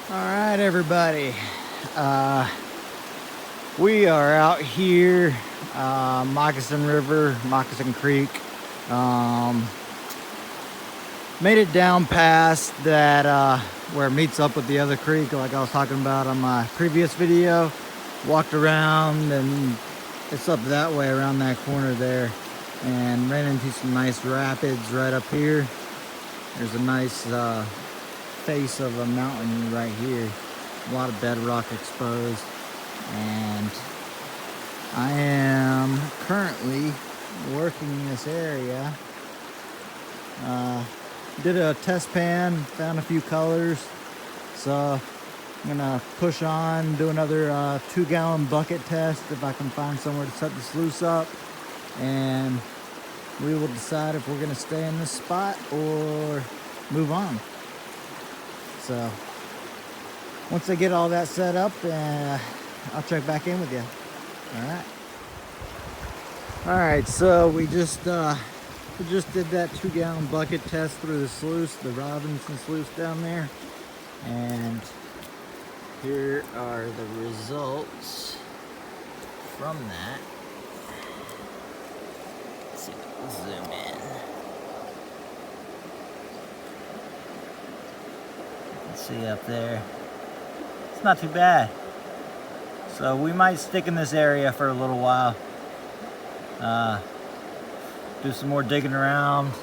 All right, everybody. We are out here, Moccasin River, Moccasin Creek. Made it down past that where it meets up with the other creek, like I was talking about on my previous video. Walked around, and it's up that way around that corner there, and ran into some nice rapids right up here. There's a nice face of a mountain right here. A lot of bedrock exposed, and I am currently working in this area. Did a test pan, found a few colors, so I'm gonna push on, do another 2-gallon bucket test if I can find somewhere to set the sluice up, and we will decide if we're gonna stay in this spot or move on. So once I get all that set up, I'll check back in with you. All right, so we just did that 2-gallon bucket test through the sluice, the Robinson sluice down there, and here are the results from that. Let's see if we can zoom in. You can see up there. It's not too bad. So we might stick in this area for a little while. Do some more digging around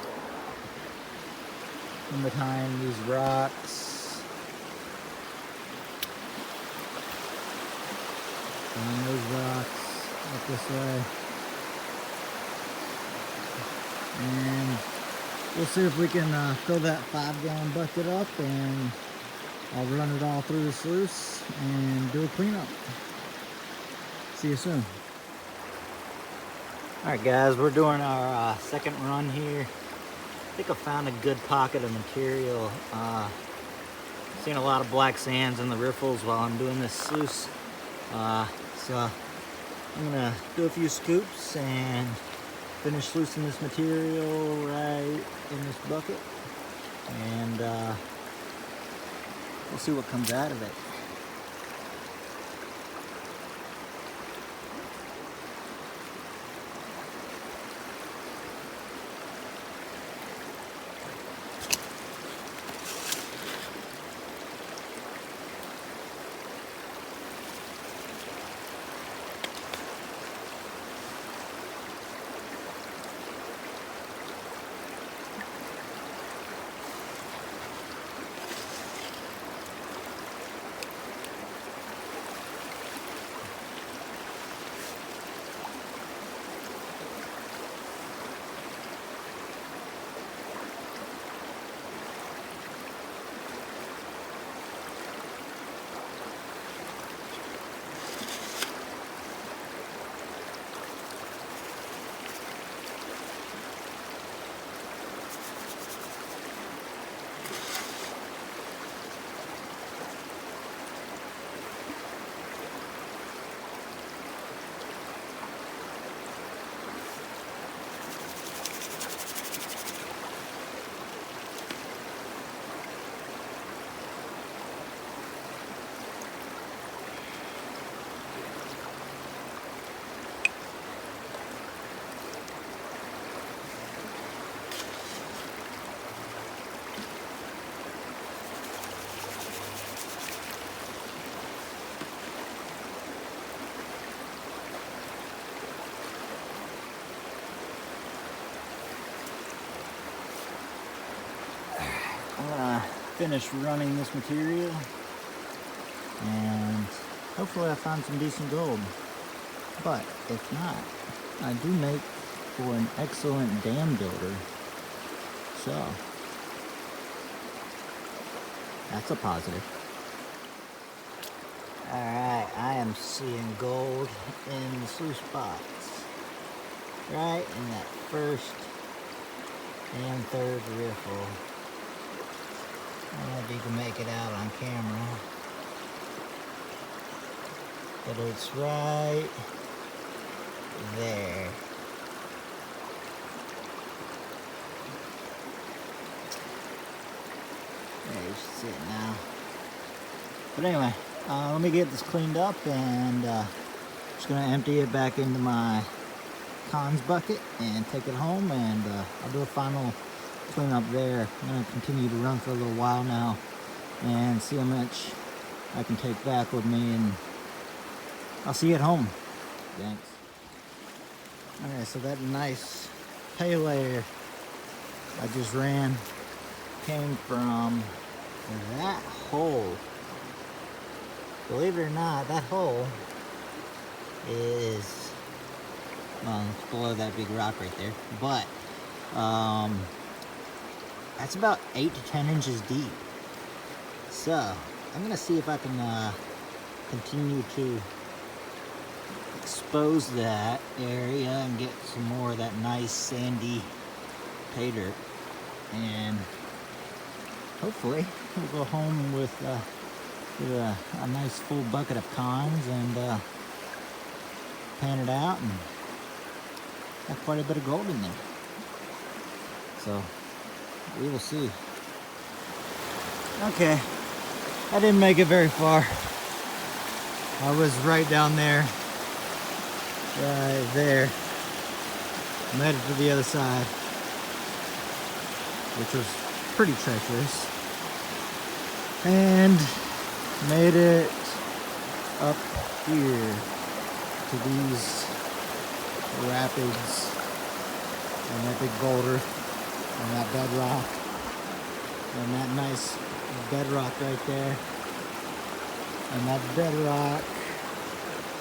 in behind these rocks. Find those rocks up this way. And we'll see if we can fill that 5-gallon bucket up, and I'll run it all through the sluice and do a cleanup. See you soon. All right, guys, we're doing our second run here. I think I found a good pocket of material. Seen a lot of black sands in the riffles while I'm doing this sluice. So I'm gonna do a few scoops and finish sluicing this material right in this bucket, and we'll see what comes out of it. I'm gonna finish running this material, and hopefully I find some decent gold. But if not, I do make for an excellent dam builder. So that's a positive. Alright, I am seeing gold in the sluice spots. Right in that first and third riffle. I don't know if you can make it out on camera, but it's right there. There, you should see it now. But anyway, let me get this cleaned up, and just gonna empty it back into my cons bucket and take it home, and I'll do a final clean up there. I'm gonna continue to run for a little while now and see how much I can take back with me, and I'll see you at home. Thanks. Okay, so that nice hay layer I just ran came from that hole. Believe it or not, that hole is, well, it's below that big rock right there, but that's about 8 to 10 inches deep. So I'm gonna see if I can continue to expose that area and get some more of that nice sandy pay dirt, and hopefully we'll go home with a nice full bucket of cons and pan it out and have quite a bit of gold in there. So we will see. Okay, I didn't make it very far. I was right down there, right there. Made it to the other side, which was pretty treacherous, and made it up here to these rapids and that big boulder and that bedrock and that nice bedrock right there and that bedrock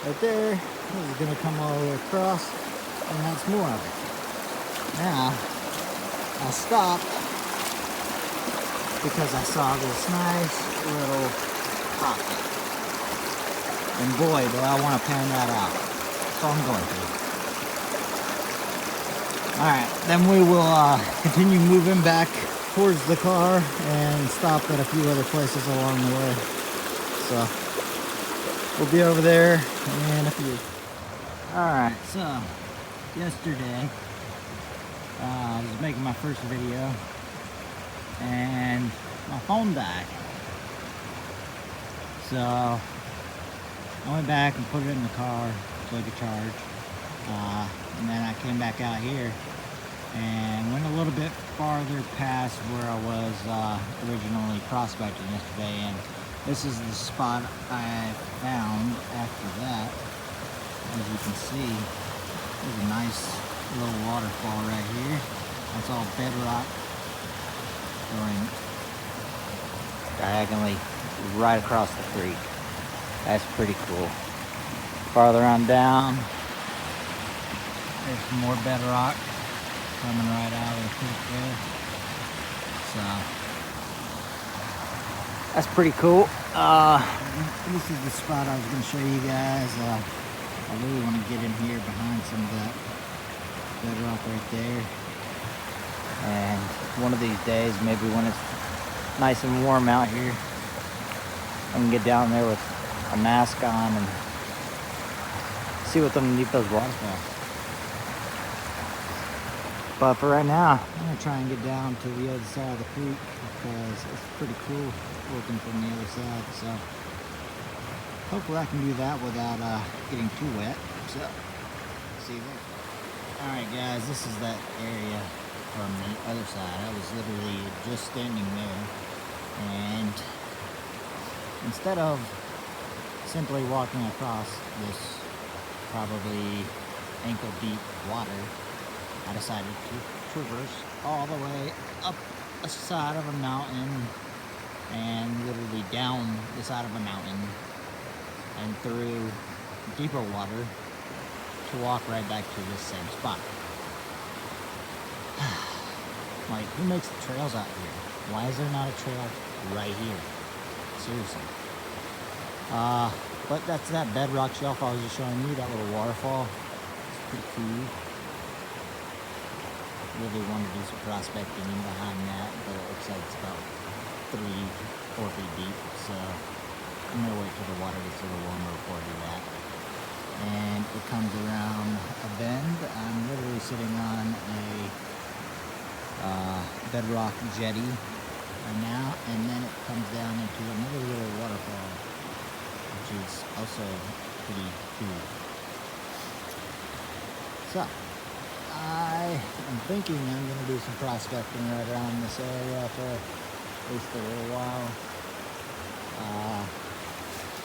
right there is going to come all the way across, and that's more of it. Now I stopped because I saw this nice little pocket, and boy do I want to pan that out, so I'm going to. Alright, then we will continue moving back towards the car and stop at a few other places along the way. So we'll be over there in a few. Alright, so yesterday I was making my first video and my phone died. So I went back and put it in the car so I could charge. And then I came back out here and went a little bit farther past where I was originally prospecting yesterday, and this is the spot I found after that. As you can see, there's a nice little waterfall right here. That's all bedrock going diagonally right across the creek. That's pretty cool. Farther on down, there's some more bedrock coming right out of the creek there. So that's pretty cool. This is the spot I was going to show you guys. I really want to get in here behind some of that bedrock right there. And one of these days, maybe when it's nice and warm out here, I can get down there with a mask on and see what's underneath those waterfalls. But for right now, I'm going to try and get down to the other side of the creek because it's pretty cool looking from the other side. So hopefully I can do that without getting too wet. So see you there. Alright guys, this is that area from the other side. I was literally just standing there, and instead of simply walking across this probably ankle deep water, I decided to traverse all the way up a side of a mountain and literally down the side of a mountain and through deeper water to walk right back to this same spot. Like, who makes the trails out here? Why is there not a trail right here? Seriously. But that's that bedrock shelf I was just showing you, that little waterfall. It's pretty cool. Really want to do some prospecting in behind that, but it looks like it's about 3 or 4 feet deep. So I'm gonna wait till the water gets a little warmer before I do that. And it comes around a bend. I'm literally sitting on a bedrock jetty right now, and then it comes down into another little waterfall, which is also pretty cool. So, I am thinking I'm going to do some prospecting right around this area for at least a little while.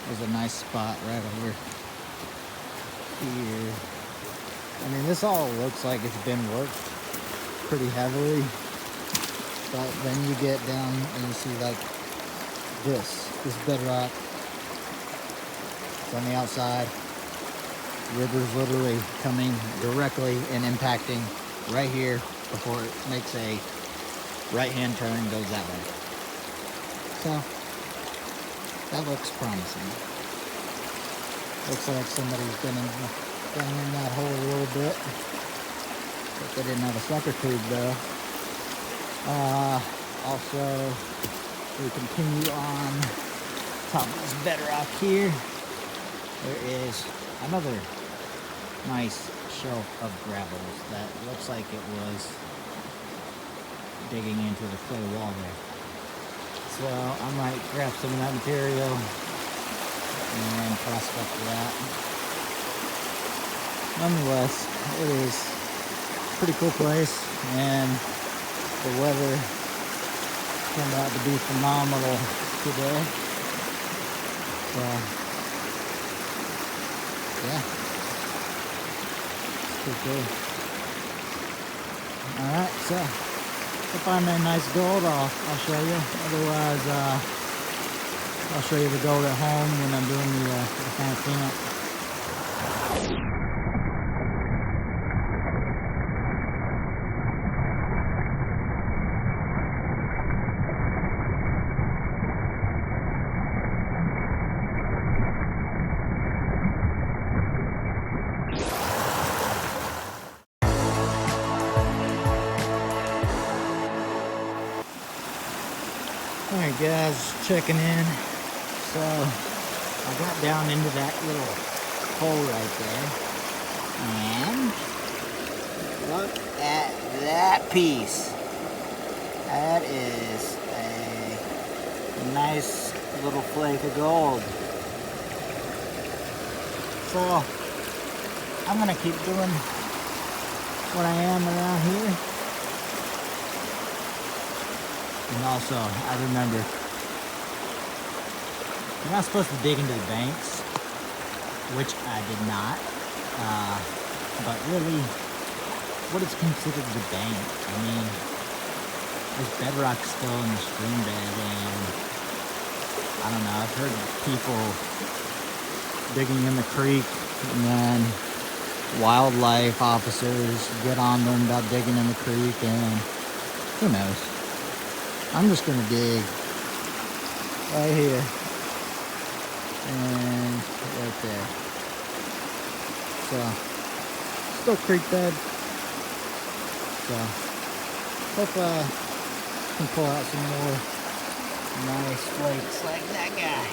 There's a nice spot right over here. I mean, this all looks like it's been worked pretty heavily, but then you get down and you see like this bedrock. It's on the outside. River's literally coming directly and impacting right here before it makes a right-hand turn and goes that way. So that looks promising. Looks like somebody's been down in that hole a little bit. But they didn't have a sucker tube though. Also, we continue on top of this bedrock here. There is another nice shelf of gravels that looks like it was digging into the clay wall there. So I might grab some of that material and prospect that. Nonetheless, it is a pretty cool place, and the weather turned out to be phenomenal today. So yeah, it's pretty cool. Alright, so if I find that nice gold, I'll show you. Otherwise, I'll show you the gold at home when I'm doing the final cleanup. Alright guys, checking in. So I got down into that little hole right there, and look at that piece. That is a nice little flake of gold. So I'm gonna keep doing what I am around here. And also, I remember, you're not supposed to dig into the banks, which I did not. But really, what is considered the bank? I mean, there's bedrock still in the stream bed, and I don't know, I've heard people digging in the creek, and then wildlife officers get on them about digging in the creek, and who knows. I'm just gonna dig right here and right there. So, still creek bed. So, hope I can pull out some more nice flakes like that guy.